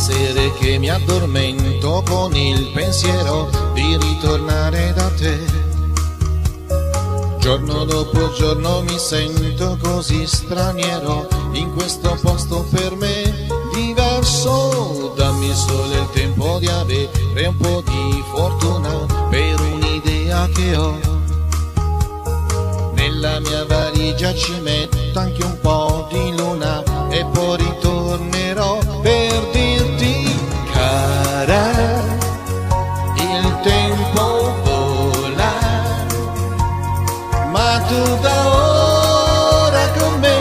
sere che mi addormento con il pensiero di ritornare da te. Giorno dopo giorno mi sento così straniero in questo posto per me diverso. Dammi solo il tempo di avere un po' di fortuna per un'idea che ho. Nella mia valigia ci metto anche un po' di luna e poi ritornerò per dirti: cara, il tempo vola, ma tu da ora con me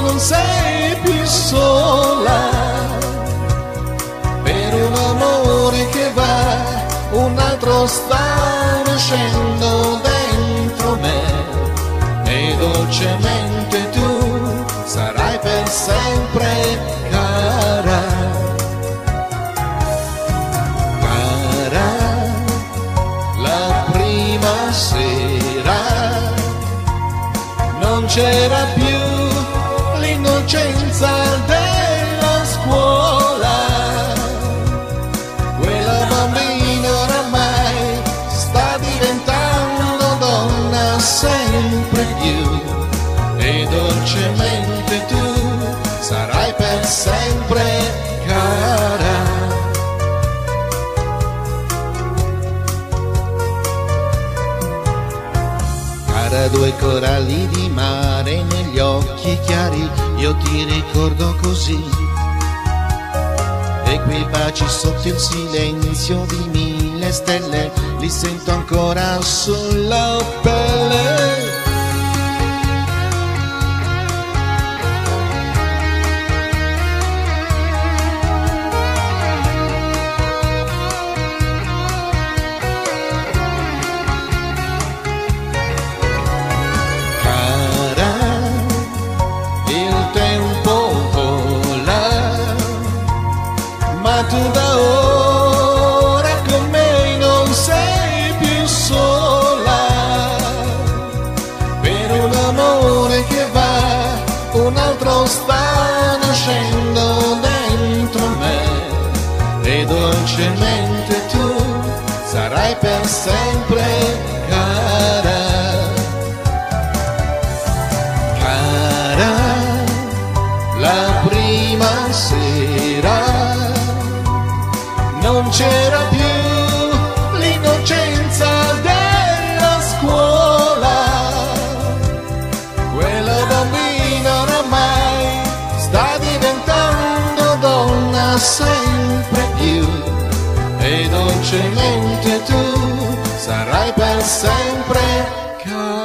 non sei più sola. Per un amore che va, un altro sta nascendo dentro me, e dolcemente tu sarai per sempre cara. Cara, la prima sera non c'era più l'innocenza della scuola. Quella bambina oramai sta diventando donna sempre più, e dolcemente tu sarai per sempre cara. Cara, due coralli di mare negli occhi chiari, io ti ricordo così, e quei baci sotto il silenzio di mille stelle li sento ancora sulla pelle. Ma tu da ora con me non sei più sola. Per un amore che va, un altro sta nascendo dentro me, e dolcemente tu sarai per sempre cara. Cara, la prima sera non c'era più l'innocenza della scuola. Quella bambina oramai sta diventando donna sempre più, e dolcemente tu sarai per sempre cara.